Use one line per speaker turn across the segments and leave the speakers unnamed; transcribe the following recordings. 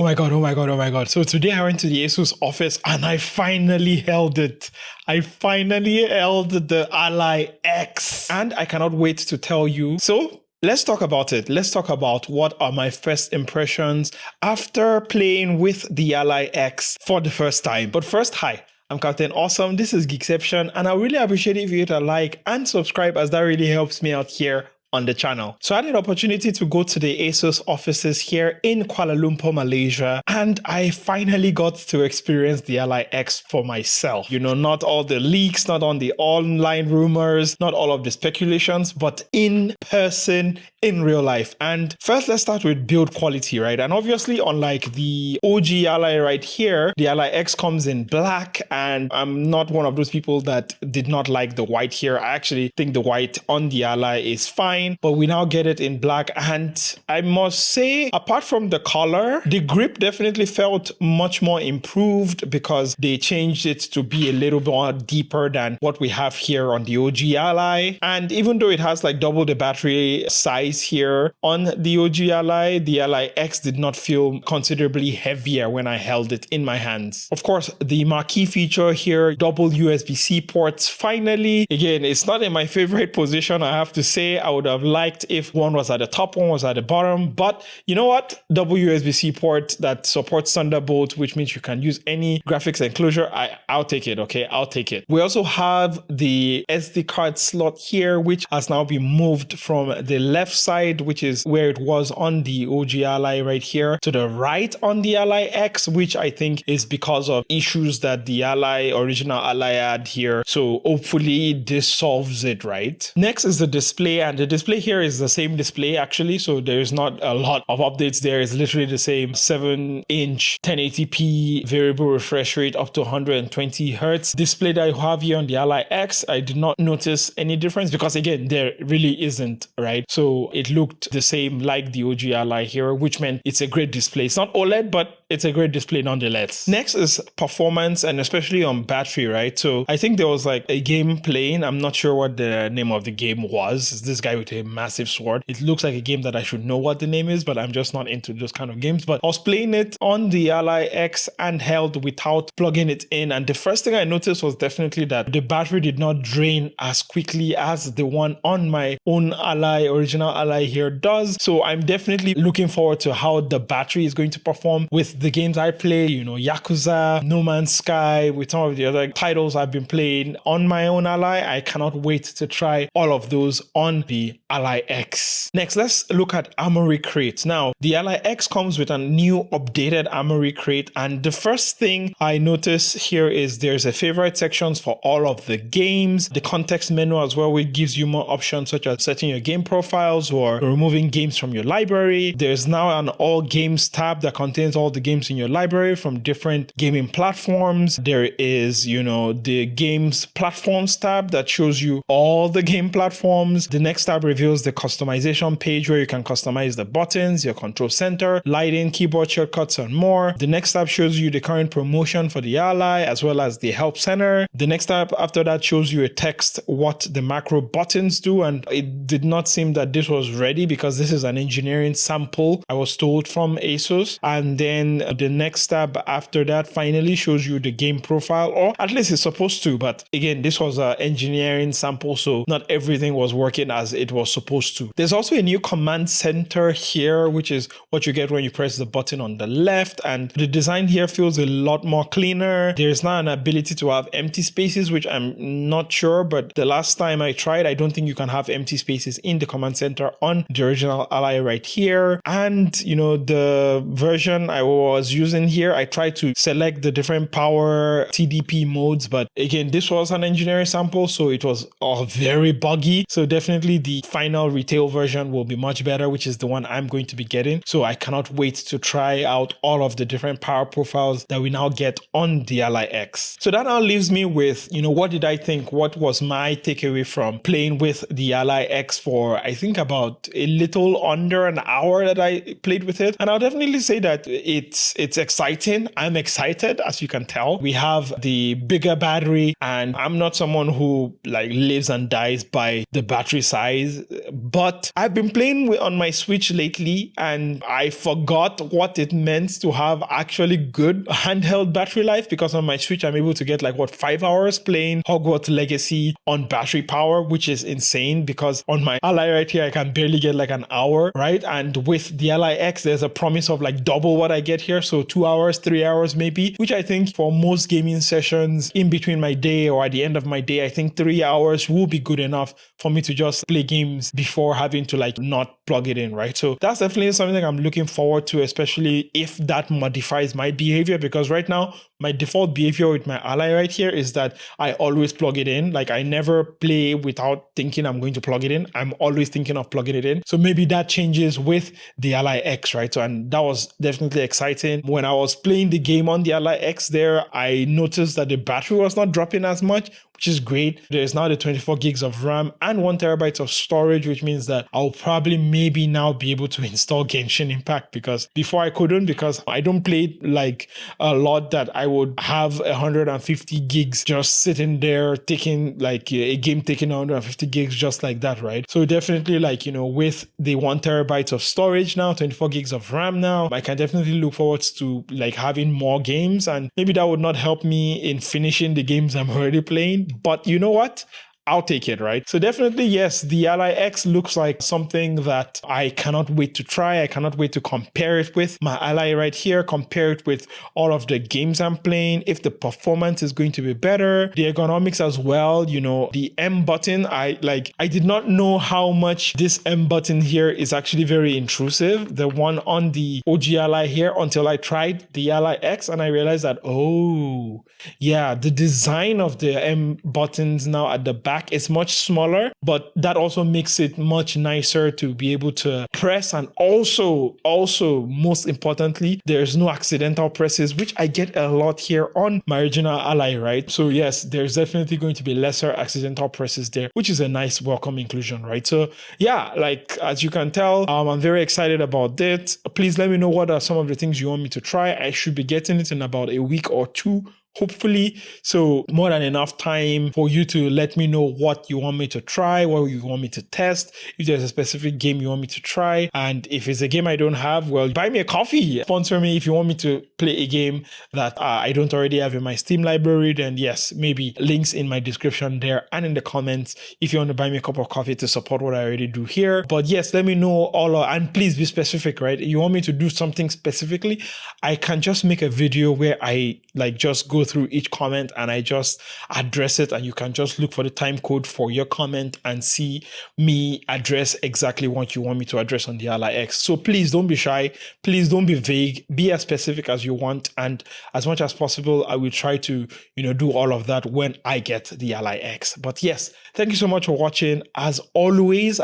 my god, oh my god, oh my god. So today I went to the ASUS office and I finally held it. I finally held the Ally X and I cannot wait to tell you. So let's talk about it. Let's talk about what are my first impressions after playing with the Ally X for the first time. But first, hi. I'm Captain Awesome, this is Geekception, and I really appreciate it if you hit a like and subscribe as that really helps me out here on the channel. So I had an opportunity to go to the ASUS offices here in Kuala Lumpur, Malaysia, and I finally got to experience the Ally X for myself. You know, not all the leaks, not on the online rumors, not all of the speculations, but in person, in real life. And first, let's start with build quality, right? And obviously, unlike the OG Ally right here, the Ally X comes in black, and I'm not one of those people that did not like the white here. I actually think the white on the Ally is fine, but we now get it in black. And I must say, apart from the color, the grip definitely felt much more improved because they changed it to be a little more deeper than what we have here on the OG Ally. And even though it has like double the battery size here on the OG Ally, the Ally X did not feel considerably heavier when I held it in my hands. Of course, the marquee feature here, double USB-C ports. Finally, again, it's not in my favorite position, I have to say. I would have liked if one was at the top, one was at the bottom, but you know what? Double USB-C port that supports Thunderbolt, which means you can use any graphics enclosure. I'll take it, okay? I'll take it. We also have the SD card slot here, which has now been moved from the left side, which is where it was on the OG Ally right here, to the right on the Ally X, which I think is because of issues that the original Ally had here. So hopefully this solves it, right? Next is the display, and the display here is the same display actually, so there's not a lot of updates there. It's literally the same 7-inch 1080p variable refresh rate up to 120 hertz display that you have here on the Ally X. I did not notice any difference because again, there really isn't, right? So it looked the same like the OG Ally here, which meant it's a great display. It's not OLED, but it's a great display nonetheless. Next is performance, and especially on battery, right? So I think there was like a game playing. I'm not sure what the name of the game was. It's this guy with a massive sword. It looks like a game that I should know what the name is, but I'm just not into those kind of games. But I was playing it on the Ally X handheld without plugging it in. And the first thing I noticed was definitely that the battery did not drain as quickly as the one on my own original Ally here does. So I'm definitely looking forward to how the battery is going to perform with the games I play, you know, Yakuza, No Man's Sky, with some of the other titles I've been playing on my own Ally. I cannot wait to try all of those on the Ally X. Next, let's look at Armoury crate. Now, the Ally X comes with a new updated Armoury crate, and the first thing I notice here is there's a favorite sections for all of the games, the context menu as well, which gives you more options such as setting your game profiles or removing games from your library. There's now an all games tab that contains all the games in your library from different gaming platforms. There is, you know, the games platforms tab that shows you all the game platforms. The next tab reveals the customization page where you can customize the buttons, your control center, lighting, keyboard shortcuts, and more. The next tab shows you the current promotion for the Ally as well as the help center. The next tab after that shows you a text what the macro buttons do, and it did not seem that this was ready because this is an engineering sample I was told from ASUS. And then the next tab after that finally shows you the game profile, or at least it's supposed to, but again, this was an engineering sample, so not everything was working as it was supposed to. There's also a new command center here, which is what you get when you press the button on the left, and the design here feels a lot more cleaner. There's now an ability to have empty spaces, which I'm not sure, but the last time I tried, I don't think you can have empty spaces in the command center on the original Ally right here. And you know, the version I was using here, I tried to select the different power TDP modes, but again, this was an engineering sample, so it was all very buggy. So definitely the final retail version will be much better, which is the one I'm going to be getting. So I cannot wait to try out all of the different power profiles that we now get on the Ally X. So that now leaves me with, you know, what did I think? What was my takeaway from playing with the Ally X for, I think, about a little under an hour that I played with it? And I'll definitely say that it it's exciting. I'm excited, as you can tell. We have the bigger battery, and I'm not someone who like lives and dies by the battery size, but I've been playing on my Switch lately, and I forgot what it meant to have actually good handheld battery life, because on my Switch I'm able to get like 5 hours playing Hogwarts Legacy on battery power, which is insane, because on my Ally right here I can barely get like an hour, right? And with the Ally X there's a promise of like double what I get here, so 2 hours, 3 hours maybe, which I think for most gaming sessions in between my day or at the end of my day, I think 3 hours will be good enough for me to just play games before having to like not plug it in, right? So that's definitely something I'm looking forward to, especially if that modifies my behavior, because right now my default behavior with my Ally right here is that I always plug it in. Like I never play without thinking I'm going to plug it in. I'm always thinking of plugging it in. So maybe that changes with the Ally X, right? So, and that was definitely exciting. When I was playing the game on the Ally X there, I noticed that the battery was not dropping as much, which is great. There's now the 24 gigs of RAM and 1 terabyte of storage, which means that I'll probably maybe now be able to install Genshin Impact, because before I couldn't, because I don't play like a lot that I would have 150 gigs just sitting there taking like a game taking 150 gigs just like that, right? So definitely like, with the 1 terabyte of storage now, 24 gigs of RAM now, I can definitely look forward to like having more games, and maybe that would not help me in finishing the games I'm already playing. But you know what? I'll take it, right? So definitely, yes, the Ally X looks like something that I cannot wait to try. I cannot wait to compare it with my Ally right here, compare it with all of the games I'm playing, if the performance is going to be better, the ergonomics as well, the M button. I did not know how much this M button here is actually very intrusive, the one on the OG Ally here, until I tried the Ally X and I realized that, oh, yeah, the design of the M buttons now at the back is much smaller, but that also makes it much nicer to be able to press. And also most importantly, there's no accidental presses, which I get a lot here on my original Ally, right? So yes, there's definitely going to be lesser accidental presses there, which is a nice welcome inclusion, right? So yeah, like as you can tell, I'm very excited about it. Please let me know what are some of the things you want me to try. I should be getting it in about a week or two, hopefully. So more than enough time for you to let me know what you want me to try, what you want me to test, if there's a specific game you want me to try. And if it's a game I don't have, well, buy me a coffee, sponsor me. If you want me to play a game that I don't already have in my Steam library, then yes, maybe links in my description there and in the comments if you want to buy me a cup of coffee to support what I already do here. But yes, let me know and please be specific, right? You want me to do something specifically, I can just make a video where I like just go through each comment and I just address it, and you can just look for the time code for your comment and see me address exactly what you want me to address on the Ally X. So please don't be shy, please don't be vague, be as specific as you want, and as much as possible I will try to do all of that when I get the Ally X. But yes, thank you so much for watching. As always,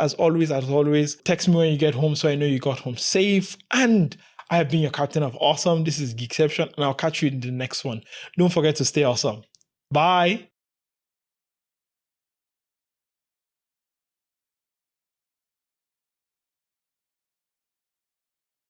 text me when you get home so I know you got home safe. And I have been your captain of awesome. This is Geekception, and I'll catch you in the next one. Don't forget to stay awesome. Bye.